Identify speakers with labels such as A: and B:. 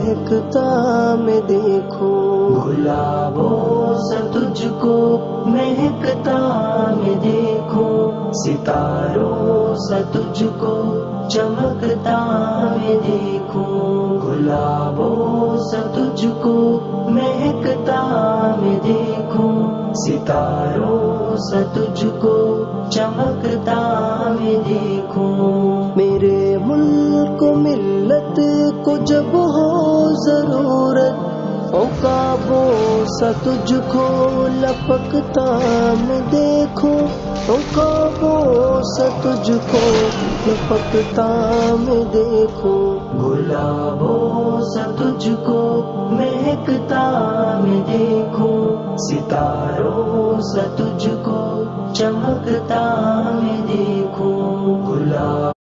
A: مہکتا میں دیکھوں،
B: گلابوں سے تجھ کو مہکتا میں دیکھوں، ستاروں سے تجھ کو چمکتا میں دیکھوں، گلابوں سے تجھ کو مہکتا میں دیکھوں، ستاروں سے تجھ کو چمکتا میں دیکھوں۔
A: میرے ملک و ملت کو جب ہو ضرورت، عقابوں سا تجھ کو لپکتا میں دیکھوں، عقابوں سا تجھ کو لپکتا میں دیکھوں،
B: گلابوں سے تجھ کو مہکتا میں دیکھوں، ستاروں سے تجھ کو چمکتا میں دیکھوں، گلاب